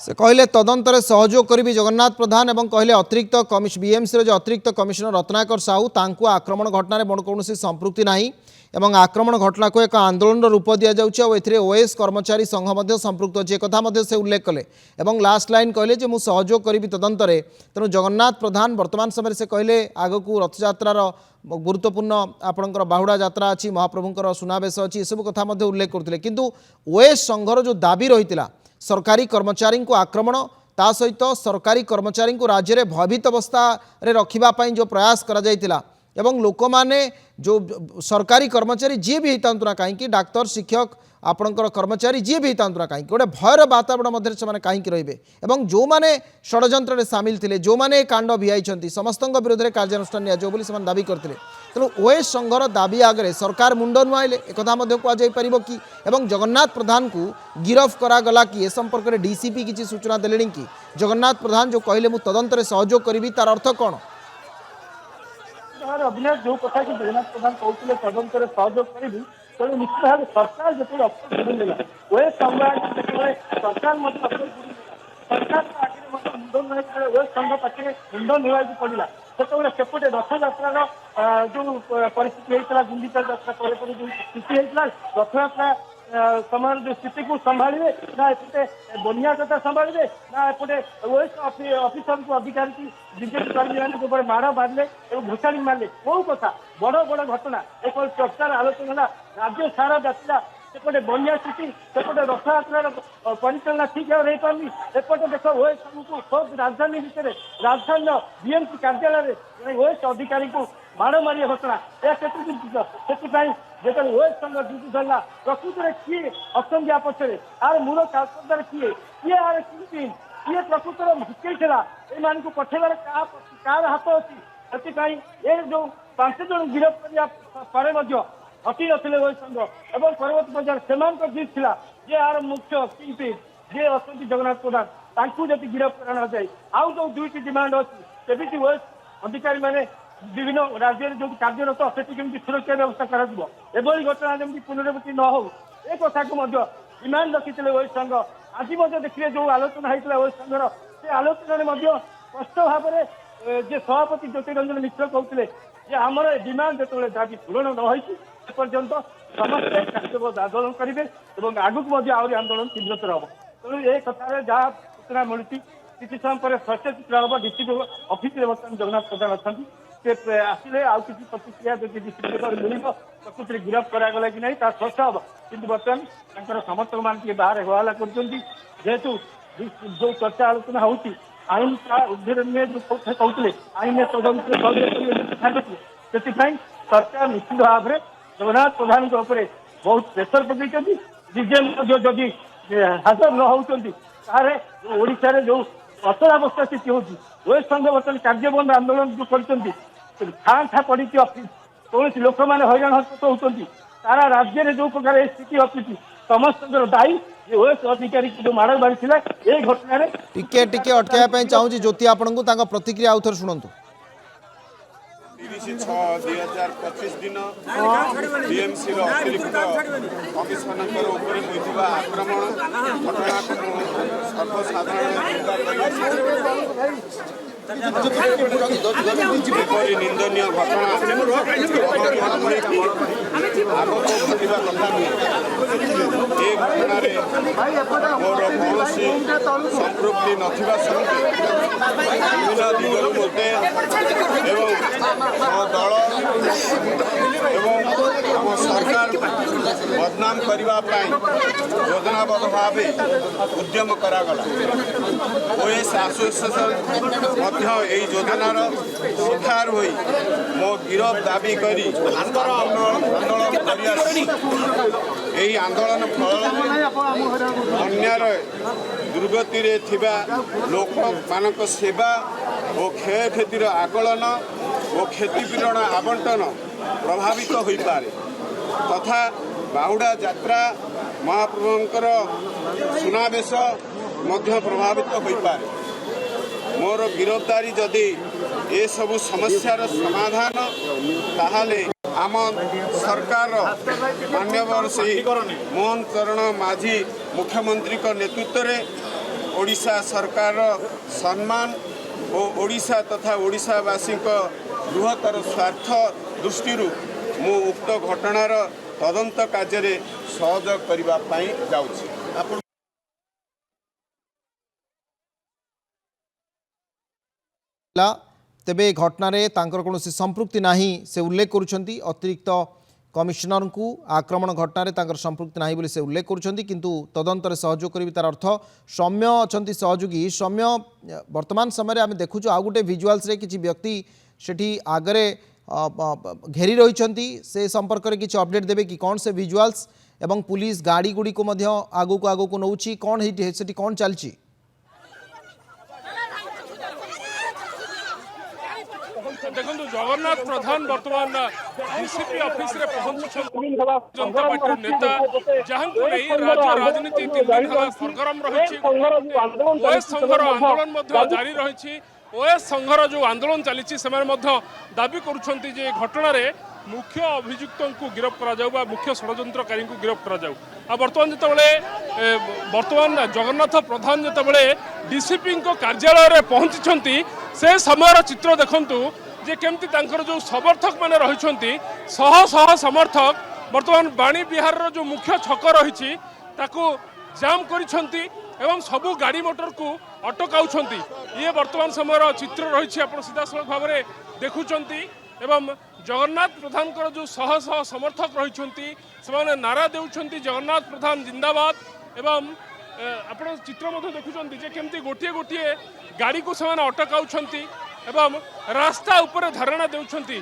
से कहले तदंतर सहयोग करी जगन्नाथ प्रधान एवं कहले अतिरिक्त बीएमसी जो अतिरिक्त कमिशनर रत्नाकर साहू तांकु आक्रमण घटना बड़ कौन संपृक्ति ना एवं आक्रमण घटना को एक आंदोलन रूप दि जाऊे ओएस कर्मचारी संघ संपृक्त अच्छे एक से उल्लेख कले और लास्ट लाइन कहले जे मुझे सहयोग करी तदंतर तेणु जगन्नाथ प्रधान वर्तमान समय से कहले आग को रथयात्रार गुरुत्वपूर्ण आपणकर बाहुड़ा यात्रा अच्छी महाप्रभुंर सुनावेश अच्छी ये सब कथा उल्लेख करते किंतु ओएस संघर जो दाबी रही सरकारी कर्मचारी को आक्रमण ता सहित सरकारी कर्मचारी को राज्य में भयभीत अवस्था रखापी जो प्रयास करा एवं लोक माने जो सरकारी कर्मचारी जी भी होता ना कहीं डाक्तर शिक्षक आपणकर कर्मचारी जी भी होता ना कहीं गोटे भयर वातावरण मध्य से कहीं रे एवं जो मैंने षड्यंत्र सामिल थे जो मैंने कांड भिआई समस्त विरोध में कार्यानुष्ठान नि दाबी करते तेणु ओएस संघर दाबी आगे सरकार मुंड नुआइले एक कहुपर कि एवं जगन्नाथ प्रधान को गिरफ करागला कि ए संपर्क में डीसीपी किसी सूचना देले कि जगन्नाथ प्रधान जो कहले मु तदंतर सहयोग करी तार अर्थ कौन अभिनय जो कथा कि जगन्नाथ प्रधान कहते तदंतर सहयोग करी तेणु निश्चित भाव सरकार जो ओएस सरकार सरकार आगे मुंड ओएस संघ पाखे मुंड नुआ पड़ा से सेपटे रथयात्रार जो परिस्थिति होता गुंडीचा यात्रा पर जो स्थिति होता रथयात्रा समय जो स्थिति को संभाले ना एपटे बनिया कथा संभाले ना एपटे ओएस ऑफिसर को अधिकारी की बीजेपी कर्मी मैंने जो माड़ मारे और घोषाणी मारे कौ कथा बड़ बड़ घटना एक चर्चार आलोचना राज्य सारा व्यापीला सेपटे बनिया स्थिति सेपटे रथयात्रार परिचालना ठीक भाव हो पारनी एपटे देख ओएस को सब राजधानी भितर राजधानी बीएमसी कार्यालय ओएस अधिकारी को माड़ मारिया घटना यह जो ओएस संघ ड्यूटी धरला प्रकृत में किए असंज्ञा पक्षे आर मूल कार्यकर्ता किए किए आर किए प्रकृत भुकईला ये पठेबार कार हाथ अच्छी से जो 5 जन गिरफ कर हटी नथिले ओएस संघ एवं परवर्त पर्यायर से जिद था जे आर मुख्य किंगपिन जे अच्छा जगन्नाथ प्रधान तांकु जब गिरफ करा जाए आउ जो 2टी डिमांड अच्छी सेमिति ओएस अधिकारी मैंने विभिन्न राज्य जो कार्यरत से सुरक्षा व्यवस्था कर घटना जमी पुनरावृत्ति न हो ए कथा को डिमांड रखी ओएस संघ आज देखिए जो आलोचना होता ओएस संघर से आलोचना स्पष्ट भाव में जे सभापति ज्योतिरंजन मिश्र कहते आमर डिमांड जो दाबी पूरण न होपर्यंत समस्ते कार्यबद्ध आंदोलन करेंगे और आगक आहरी आंदोलन तीव्रतर हम तेणु ये कथार जहाँ सूचना मिलती किसी समय पर स्वस्थ चित्र हम डीसीपी ऑफिस में बर्तमान जगन्नाथ प्रधान अच्छा से आसिले आउ किसी प्रतिक्रिया जो डीसीपी मिल प्रकृत में गिरफ करागला कि नहीं स्पष्ट हम कि बर्तमान समर्थक मान बाहर हवाला करेतु जो चर्चा आलोचना होती आईन का उद्धरण में जो कहते आईन तदंत से सरकार निश्चित भाव में जगन्नाथ प्रधान बहुत प्रेसर पकड़ डीजेम जदि हाजर न होती ओडिशा जो अचलावस्था स्थिति होती ओएस संघ बर्तमान कार्यबंद आंदोलन जो कर पड़ी अफिस् कौन लोक मैंने हैरान हरकत होती सारा राज्य में जो प्रकार स्थिति अच्छी समस्त दायी ओएस अधिकारी जो माड़ मारी ये घटना टिके अटकाया चाहूँगी ज्योति आपन को प्रतिक्रिया आउ थे शुणु 30/6/2025 दिन बीएमसी अतिरिक्त कमिशनर होता आक्रमण घटना सर्वसाधारण निंदनीय घटना आगक घटवा कथा नुहे ये घटना मोर कौन संपृक्ति नथिबा विभिन्न दिगरू मते मो दल एवं आम सरकार बदनाम करने योजनाबद्ध भाव उद्यम करागला ओएस एसोसिएशन योजनार शिकार हो मो गिरफ दाबी करी आंदोलन आंदोलन फल अन्यार दुर्गति लोक मान सेवा और क्षयक्षतिर आकलन और क्षतिपूरण आवंटन प्रभावित हो पारे तथा बाहुड़ा यात्रा महाप्रभुंकर सुनावेश प्रभावित हो पारे मोर गिरफ्तारी जदि ये सबु समस्यार समाधान ताहाले आम सरकार मान्यवर से मोहन चरण माझी मुख्यमंत्री नेतृत्व में ओडिशा सरकार सम्मान और ओडिशा तथा ओडिशावासी बृहत्तर स्वार्थ दृष्टि मु उक्त घटनार तदंत कार्य सहयोग करने जाऊँगी। तेबे घटना कौन संपृक्ति नाही से उल्लेख करुछंती। अतिरिक्त कमिशनर को आक्रमण घटना संपृक्ति नाही बोली से उल्लेख करुछंती, किंतु तदंतर सहयोग करी तार अर्थ सौम्य अच्छा सहयोगी। सौम्य वर्तमान समय आम देखुचु आउ गोटे भिजुआल्स रे किछि व्यक्ति सेठी आगरे घेरी रही से संपर्क में किसी अपडेट देवे कि कौन से भिजुआल्स एवं पुलिस गाड़ी गुड़ी को आगू को नौची कौन है कौन चलची। देखो जगन्नाथ प्रधान बर्तमान डीसीपी ऑफिस रे पहुंचुछन जनता पार्टी नेता जहां को नहीं राज्य राजनीति 3 दिन हला सरगरम रहिछि। ओएस संघर आंदोलन मध्य जारी रहिछि। ओएस संघर जो आंदोलन चली से दाबी करुछंती जे घटना रे मुख्य अभियुक्त को गिरफ्त करा जाऊ बा मुख्य षड्यंत्रकारी को गिरफ्त करा जाऊ। आ बर्तमान जगन्नाथ प्रधान जितेबाला डीसीपी कार्यालय रे पहुंची से समय चित्र देखंतु जे केमती तांकर जो समर्थक माने रहिछंती शह शह समर्थक बर्तमान बाणी बिहार रो जो मुख्य छक रही ताकू जाम करिछंती एवं सबु गाड़ी मोटर को अटकाउछंती। ये वर्तमान समय चित्र रही आप सीधा सड़क भाव में देखुंट एवं जगन्नाथ प्रधान जो शह शह समर्थक रही से नारा देउछंती जगन्नाथ प्रधान जिंदाबाद। एवं आप चित्र देखुंट केमती गोटे गोटे गाड़ी को से अटकाउछंती एवं रास्ता उपरे धारणा देउछंती।